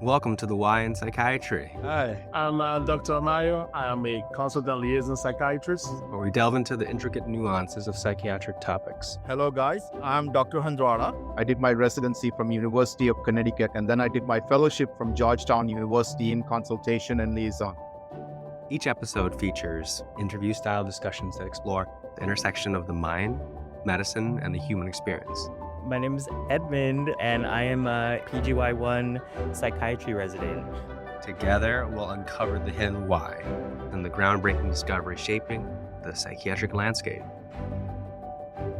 Welcome to the Y in Psychiatry, Hi, I'm Dr. Amayo. I am a consultant liaison psychiatrist. where we delve into the intricate nuances of psychiatric topics. Hello guys, I'm Dr. Handrada. I did my residency from University of Connecticut, and then I did my fellowship from Georgetown University in consultation and liaison. Each episode features interview-style discussions that explore the intersection of the mind, medicine, and the human experience. My name is Edmund, and I am a PGY1 psychiatry resident. Together, we'll uncover the hidden why and the groundbreaking discovery shaping the psychiatric landscape.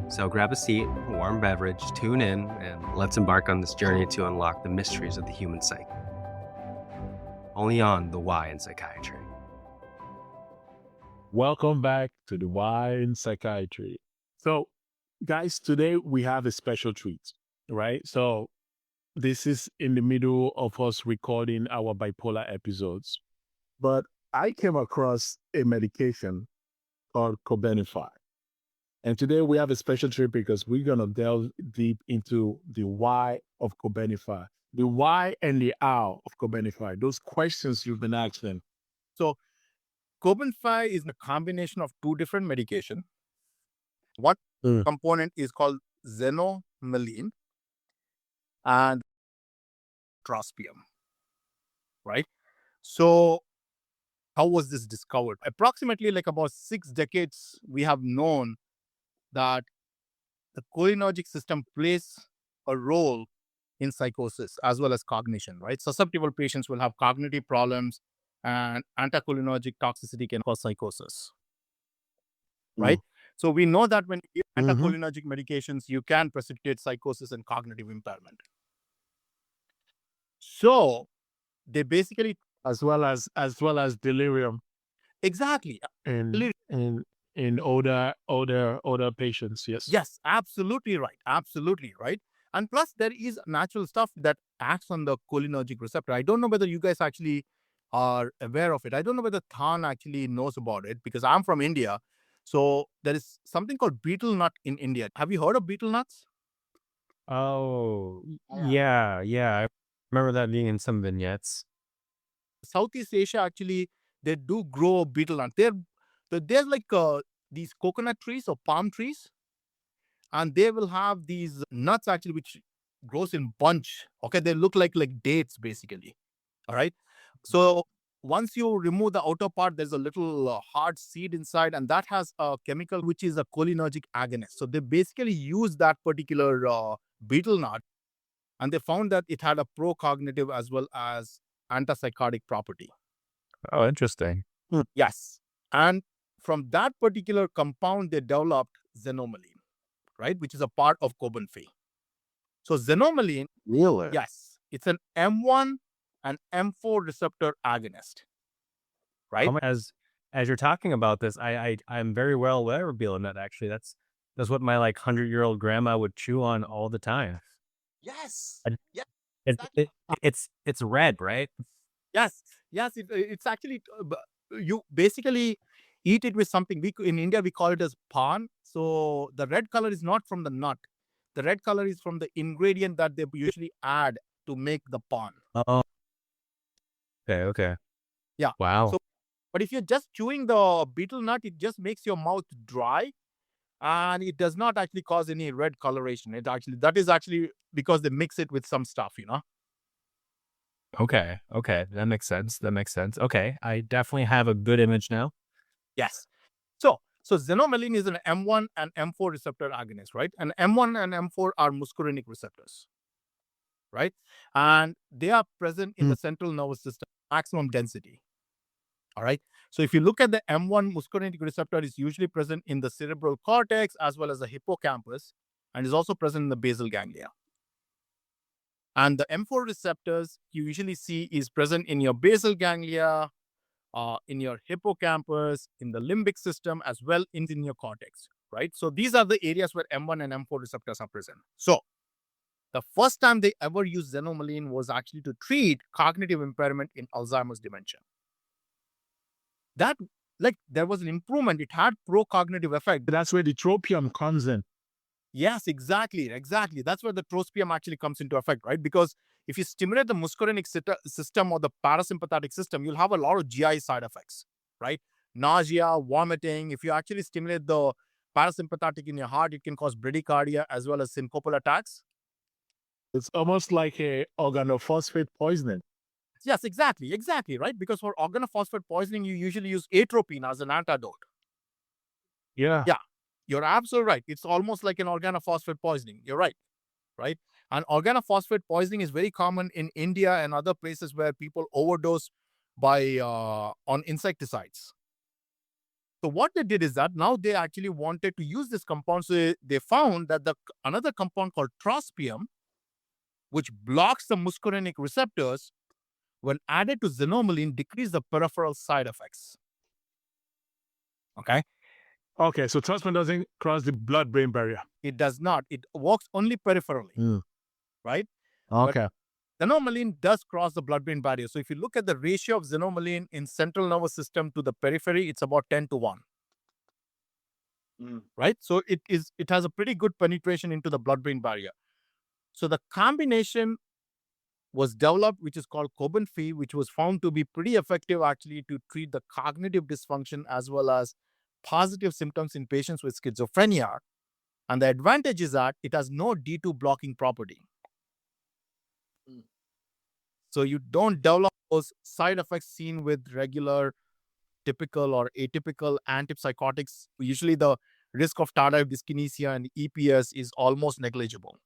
So grab a seat, a warm beverage, tune in, and let's embark on this journey to unlock the mysteries of the human psyche. Only on the Y in Psychiatry. Welcome back to the Y in Psychiatry. So, guys, today we have a special treat, right? So, this is in the middle of us recording our bipolar episodes. But I came across a medication called Cobenfy. And today we have a special treat because we're going to delve deep into the why of Cobenfy, the why and the how of Cobenfy, those questions you've been asking. So, Cobenfy is a combination of two different medications. One component is called xanomeline and trospium, right? So, how was this discovered? Approximately like about 6 decades, we have known that the cholinergic system plays a role in psychosis as well as cognition, right? Susceptible patients will have cognitive problems, and anticholinergic toxicity can cause psychosis, right? So we know that when you give anticholinergic medications, you can precipitate psychosis and cognitive impairment. So they basically, As well as delirium exactly, in older patients. yes, absolutely right. And plus, there is natural stuff that acts on the cholinergic receptor. I don't know whether you guys actually are aware of it. I don't know whether Than actually knows about it because I'm from India. So there is something called betel-nut in India. Have you heard of betel-nuts? Oh, yeah. I remember that being in some vignettes. Southeast Asia, actually, they do grow betel-nut. There's like these coconut trees or palm trees, and they will have these nuts actually which grows in bunch. Okay, they look like dates basically. All right. So once you remove the outer part, there's a little hard seed inside, and that has a chemical which is a cholinergic agonist. So they basically use that particular betel nut, and they found that it had a pro-cognitive as well as antipsychotic property. Oh, interesting. Yes. And from that particular compound, they developed xanomeline, right, which is a part of Cobenfy. So xanomeline, Really? yes, it's an M1 and M4 receptor agonist, right? As you're talking about this, I'm very well aware of betel-nut. Actually, that's what my 100-year-old grandma would chew on all the time. Yes. I- Yes. It's red, right? Yes. It's actually, you basically eat it with something. In India, we call it as pan. So the red color is not from the nut. The red color is from the ingredient that they usually add to make the pan. Oh. Okay. Yeah. Wow. So, but if you're just chewing the betel nut, it just makes your mouth dry, and it does not actually cause any red coloration. That is actually because they mix it with some stuff, Okay. That makes sense. Okay. I definitely have a good image now. Yes. So xanomeline is an M1 and M4 receptor agonist, right? And M1 and M4 are muscarinic receptors, right? And they are present in the central nervous system, maximum density. All right. So if you look at the M1 muscarinic receptor, is usually present in the cerebral cortex as well as the hippocampus, and is also present in the basal ganglia. And the M4 receptors you usually see is present in your basal ganglia, in your hippocampus, in the limbic system, as well in your cortex, right? So these are the areas where M1 and M4 receptors are present. So the first time they ever used xanomeline was actually to treat cognitive impairment in Alzheimer's dementia. That, there was an improvement. It had pro-cognitive effect. That's where the trospium comes in. Yes, exactly. That's where the trospium actually comes into effect, right? Because if you stimulate the muscarinic system or the parasympathetic system, you'll have a lot of GI side effects, right? Nausea, vomiting. If you actually stimulate the parasympathetic in your heart, it can cause bradycardia as well as syncopal attacks. It's almost like a organophosphate poisoning. Yes, exactly, right? Because for organophosphate poisoning, you usually use atropine as an antidote. Yeah. Yeah, you're absolutely right. It's almost like an organophosphate poisoning. You're right? And organophosphate poisoning is very common in India and other places where people overdose by on insecticides. So what they did is that now they actually wanted to use this compound. So they found that another compound called trospium, which blocks the muscarinic receptors, when added to xanomeline, decrease the peripheral side effects. Okay. Okay, so trospium doesn't cross the blood-brain barrier. It does not. It works only peripherally, right? Okay. Xanomeline does cross the blood-brain barrier. So if you look at the ratio of xanomeline in central nervous system to the periphery, it's about 10:1. Right? So it has a pretty good penetration into the blood-brain barrier. So the combination was developed, which is called Cobenfy, which was found to be pretty effective actually to treat the cognitive dysfunction as well as positive symptoms in patients with schizophrenia. And the advantage is that it has no D2 blocking property. So you don't develop those side effects seen with regular, typical or atypical antipsychotics. Usually the risk of tardive dyskinesia and EPS is almost negligible.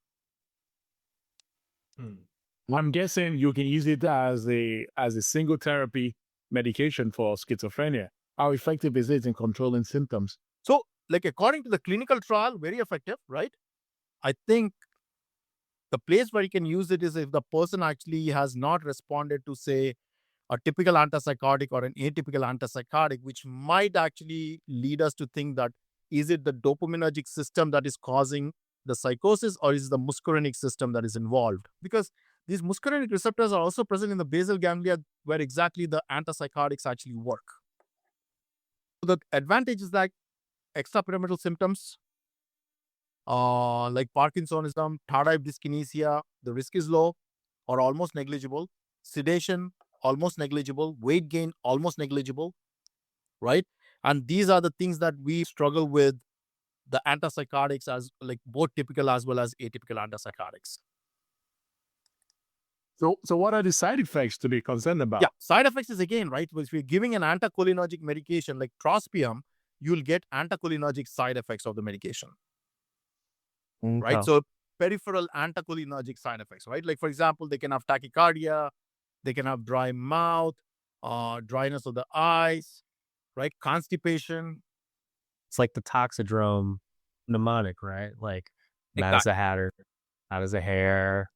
I'm guessing you can use it as a single therapy medication for schizophrenia. How effective is it in controlling symptoms? So, like according to the clinical trial, very effective, right? I think the place where you can use it is if the person actually has not responded to, say, a typical antipsychotic or an atypical antipsychotic, which might actually lead us to think that is it the dopaminergic system that is causing the psychosis, or is it the muscarinic system that is involved? Because these muscarinic receptors are also present in the basal ganglia where exactly the antipsychotics actually work. So the advantage is that extrapyramidal symptoms like Parkinsonism, tardive dyskinesia, the risk is low or almost negligible. Sedation, almost negligible. Weight gain, almost negligible, right? And these are the things that we struggle with the antipsychotics, as like both typical as well as atypical antipsychotics. So what are the side effects to be concerned about? Yeah, side effects is again, right? If you're giving an anticholinergic medication like trospium, you'll get anticholinergic side effects of the medication, right? So peripheral anticholinergic side effects, right? Like for example, they can have tachycardia, they can have dry mouth, dryness of the eyes, right? Constipation. It's like the toxidrome mnemonic, right? Like mad as a hatter, out as a hare,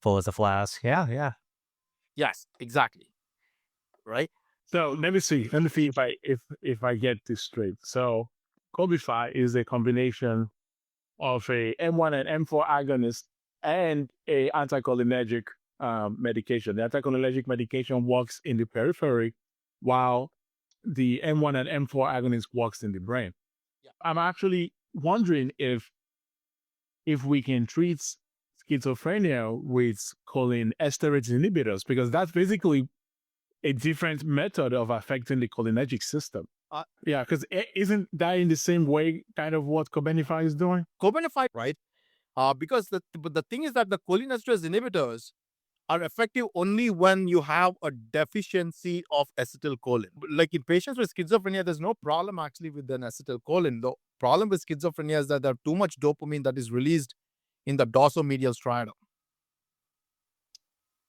full as a flask. Yeah. Yes, exactly. Right. So let me see if I get this straight. So Cobenfy is a combination of a M1 and M4 agonist and a anticholinergic medication. The anticholinergic medication works in the periphery, while the M1 and M4 agonist works in the brain. Yeah. I'm actually wondering if we can treat schizophrenia with cholinesterase inhibitors, because that's basically a different method of affecting the cholinergic system. Yeah, because isn't that in the same way kind of what Cobenfy is doing? Cobenfy, right? Because the thing is that the cholinesterase inhibitors are effective only when you have a deficiency of acetylcholine. Like in patients with schizophrenia, there's no problem actually with an acetylcholine. The problem with schizophrenia is that there's too much dopamine that is released in the dorsomedial striatum.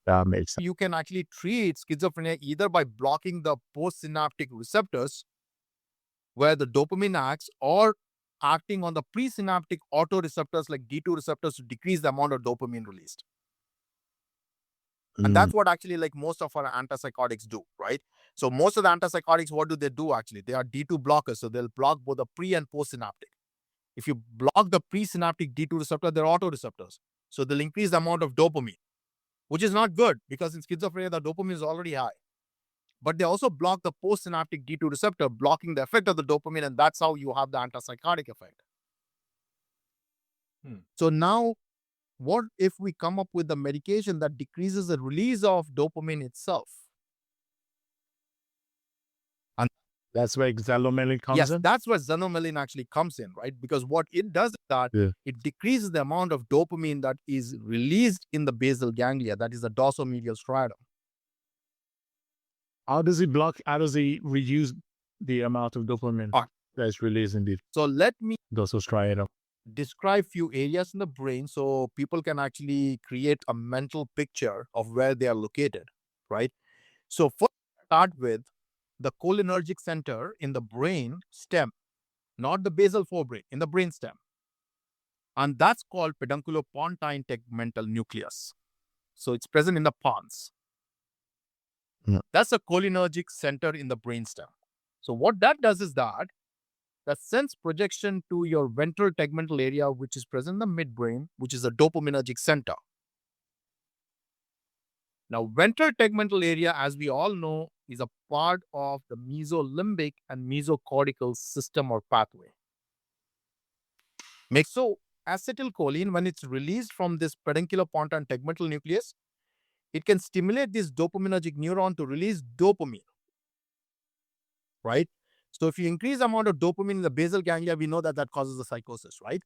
That makes sense. You can actually treat schizophrenia either by blocking the postsynaptic receptors where the dopamine acts, or acting on the presynaptic autoreceptors like D2 receptors to decrease the amount of dopamine released. And that's what actually like most of our antipsychotics do, right? So most of the antipsychotics, what do they do actually? They are D2 blockers. So they'll block both the pre and postsynaptic. If you block the presynaptic D2 receptor, they're autoreceptors. So they'll increase the amount of dopamine, which is not good because in schizophrenia, the dopamine is already high. But they also block the postsynaptic D2 receptor, blocking the effect of the dopamine, and that's how you have the antipsychotic effect. So now what if we come up with a medication that decreases the release of dopamine itself? That's where xanomeline comes Yes, in. that's where xanomeline actually comes in, right? Because what it does is that it decreases the amount of dopamine that is released in the basal ganglia, that is the dorsomedial striatum. How does it block? How does it reduce the amount of dopamine that's released in the So let me dorsal striatum? describe few areas in the brain so people can actually create a mental picture of where they are located, right? So first start with the cholinergic center in the brain stem, not the basal forebrain, in the brain stem. And that's called pedunculopontine tegmental nucleus. So it's present in the pons. That's a cholinergic center in the brain stem. So what that does is that sends projection to your ventral tegmental area, which is present in the midbrain, which is a dopaminergic center. Now, ventral tegmental area, as we all know, is a part of the mesolimbic and mesocortical system or pathway. So, acetylcholine, when it's released from this pedunculopontine tegmental nucleus, it can stimulate this dopaminergic neuron to release dopamine, right? So, if you increase the amount of dopamine in the basal ganglia, we know that that causes the psychosis, right?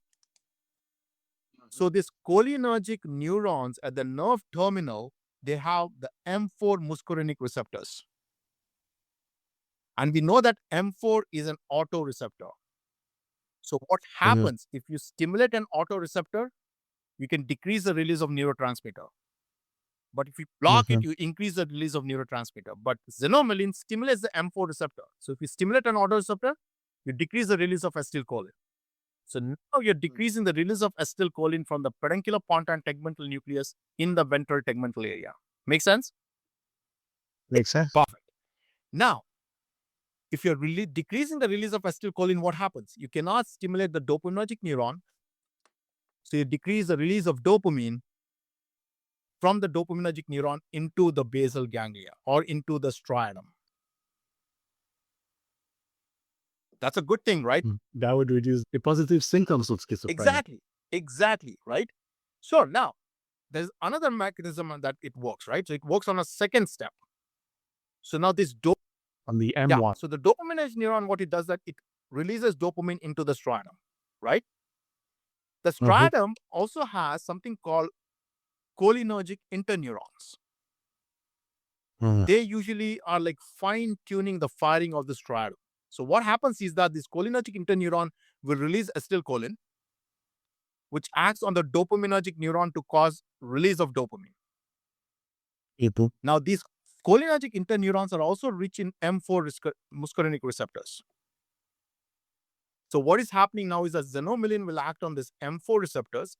So, these cholinergic neurons at the nerve terminal, they have the M4 muscarinic receptors. And we know that M4 is an autoreceptor. So what happens if you stimulate an autoreceptor, you can decrease the release of neurotransmitter. But if you block it, you increase the release of neurotransmitter. But xanomeline stimulates the M4 receptor. So if you stimulate an autoreceptor, you decrease the release of acetylcholine. So now you're decreasing the release of acetylcholine from the pedunculopontine tegmental nucleus in the ventral tegmental area. Make sense? Makes sense. Perfect. Now, if you're really decreasing the release of acetylcholine, what happens? You cannot stimulate the dopaminergic neuron. So you decrease the release of dopamine from the dopaminergic neuron into the basal ganglia or into the striatum. That's a good thing, right? That would reduce the positive symptoms of schizophrenia. Exactly, right? Sure. Now, there's another mechanism that it works, right? So it works on a second step. So now this on the M1. Yeah, so the dopaminergic neuron, what it does that it releases dopamine into the striatum, right? The striatum also has something called cholinergic interneurons. They usually are like fine-tuning the firing of the striatum. So what happens is that this cholinergic interneuron will release acetylcholine, which acts on the dopaminergic neuron to cause release of dopamine. Now, these cholinergic interneurons are also rich in M4 muscarinic receptors. So what is happening now is that xanomeline will act on this M4 receptors,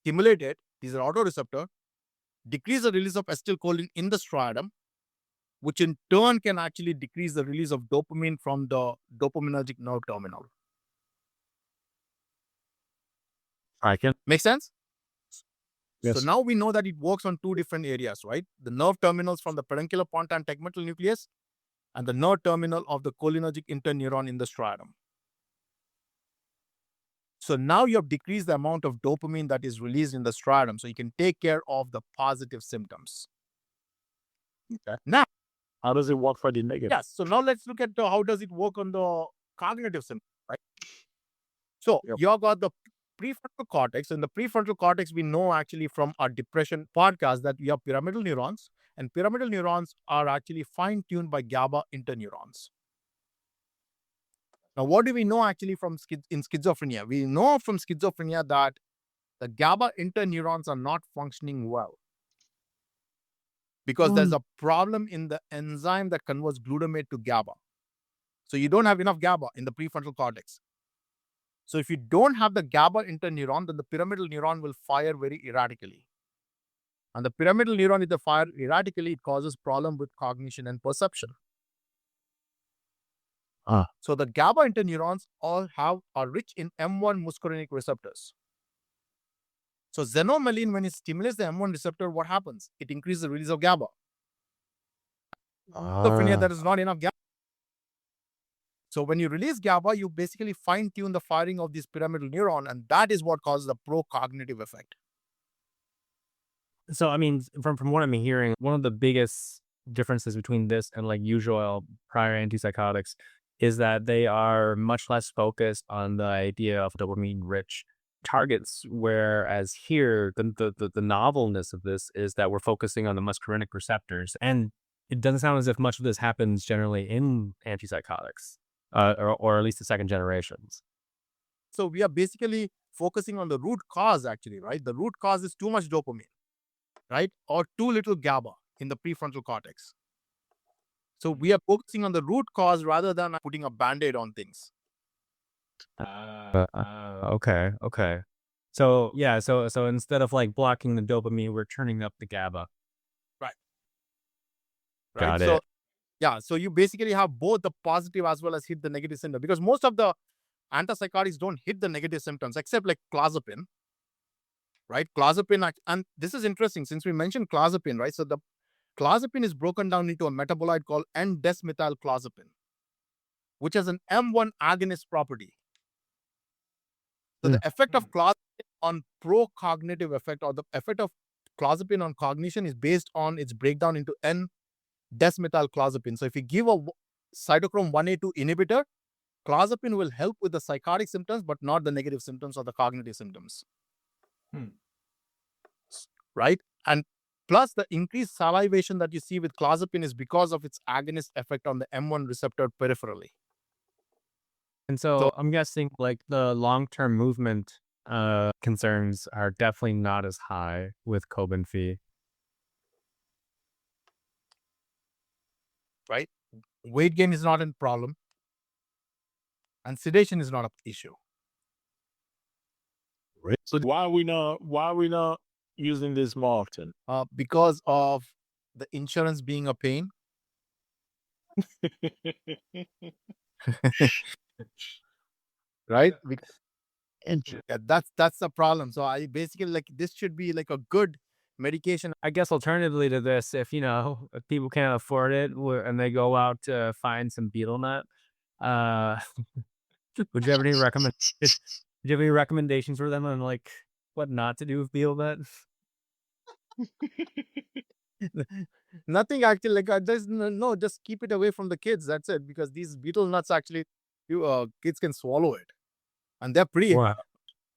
stimulate it, these are autoreceptor, decrease the release of acetylcholine in the striatum, which in turn can actually decrease the release of dopamine from the dopaminergic nerve terminal. Make sense? Yes. So now we know that it works on two different areas, right? The nerve terminals from the pedunculopontine tegmental nucleus and the nerve terminal of the cholinergic interneuron in the striatum. So now you have decreased the amount of dopamine that is released in the striatum, so you can take care of the positive symptoms. Okay. Now, how does it work for the negative? Yes. So now let's look at how does it work on the cognitive symptoms, right? So you've got the prefrontal cortex. In the prefrontal cortex, we know actually from our depression podcast that we have pyramidal neurons, and pyramidal neurons are actually fine-tuned by GABA interneurons. Now, what do we know actually from in schizophrenia? We know from schizophrenia that the GABA interneurons are not functioning well because there's a problem in the enzyme that converts glutamate to GABA. So you don't have enough GABA in the prefrontal cortex. So if you don't have the GABA interneuron, then the pyramidal neuron will fire very erratically. And the pyramidal neuron, if they fire erratically, it causes problem with cognition and perception. So the GABA interneurons all are rich in M1 muscarinic receptors. So xanomeline, when it stimulates the M1 receptor, what happens? It increases the release of GABA. Schizophrenia, there is not enough GABA. So when you release GABA, you basically fine-tune the firing of this pyramidal neuron, and that is what causes the pro-cognitive effect. So, I mean, from what I'm hearing, one of the biggest differences between this and like usual prior antipsychotics is that they are much less focused on the idea of dopamine-rich targets, whereas here, the novelness of this is that we're focusing on the muscarinic receptors, and it doesn't sound as if much of this happens generally in antipsychotics, or at least the second generations. So we are basically focusing on the root cause, actually, right? The root cause is too much dopamine, right? Or too little GABA in the prefrontal cortex. So we are focusing on the root cause rather than putting a band-aid on things. Okay. So yeah, so instead of like blocking the dopamine, we're turning up the GABA. Right. Got So it. yeah, so you basically have both the positive as well as hit the negative symptom, because most of the antipsychotics don't hit the negative symptoms except like clozapine, right? Clozapine, and this is interesting since we mentioned clozapine, right? So the clozapine is broken down into a metabolite called N-desmethylclozapine, which has an M1 agonist property. So the effect of clozapine on pro-cognitive effect, or the effect of clozapine on cognition, is based on its breakdown into N-desmethylclozapine. So if you give a cytochrome 1A2 inhibitor, clozapine will help with the psychotic symptoms, but not the negative symptoms or the cognitive symptoms. Right? And plus, the increased salivation that you see with clozapine is because of its agonist effect on the M1 receptor peripherally. And so I'm guessing like the long-term movement concerns are definitely not as high with Cobenfy. Right? Weight gain is not a problem. And sedation is not an issue. Right. So why are we not using this more often? Because of the insurance being a pain. Right? Yeah, that's the problem. So I basically, like, this should be like a good medication. I guess alternatively to this, if people can't afford it and they go out to find some betel-nut, would you have any recommendations for them on like what not to do with betel-nut? Nothing actually. Like, there's no, just keep it away from the kids. That's it. Because these betel nuts actually, kids can swallow it, and they're pretty. Wow.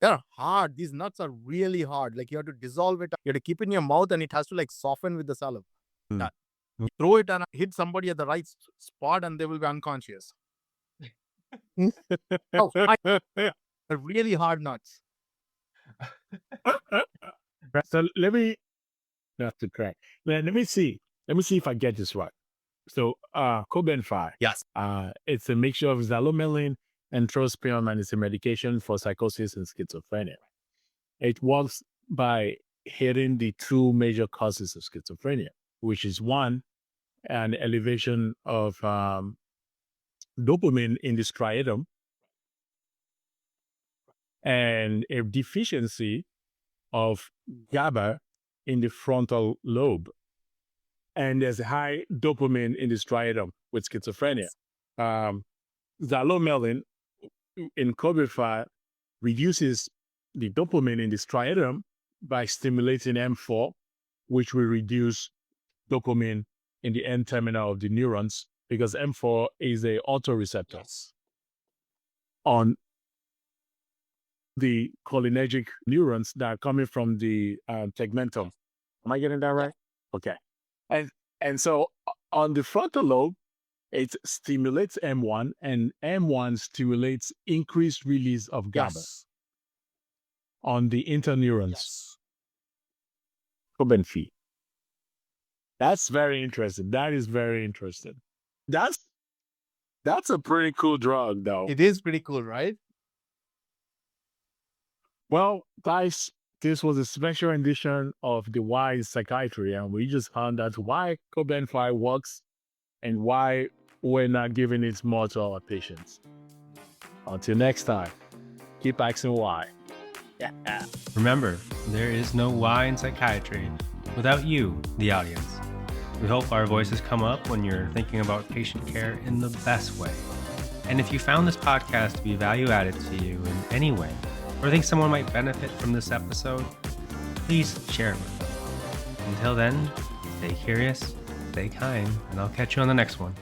They're hard. These nuts are really hard. Like, you have to dissolve it. You have to keep it in your mouth, and it has to like soften with the saliva. Mm. You throw it and hit somebody at the right spot, and they will be unconscious. They're really hard nuts. So let me not to crack. Let me see if I get this right. So Cobenfy. Yes. It's a mixture of xanomeline and trospium, and it's a medication for psychosis and schizophrenia. It works by hitting the two major causes of schizophrenia, which is one, an elevation of dopamine in the striatum, and a deficiency of GABA in the frontal lobe. And there's high dopamine in the striatum with schizophrenia. Xanomeline in Cobenfy reduces the dopamine in the striatum by stimulating M4, which will reduce dopamine in the end terminal of the neurons, because M4 is a autoreceptor on the cholinergic neurons that are coming from the tegmentum. Am I getting that right? Okay. And so on the frontal lobe, it stimulates M1, and M1 stimulates increased release of GABA on the interneurons. Cobenfy. That's very interesting. That is very interesting. That's a pretty cool drug, though. It is pretty cool, right? Well, guys, this was a special edition of the Why in Psychiatry, and we just found out why Cobenfy works and why we're not giving it more to our patients. Until next time, keep asking why. Remember, there is no why in psychiatry without you, the audience. We hope our voices come up when you're thinking about patient care in the best way. And if you found this podcast to be value added to you in any way, or think someone might benefit from this episode, please share it with them. Until then, stay curious, stay kind, and I'll catch you on the next one.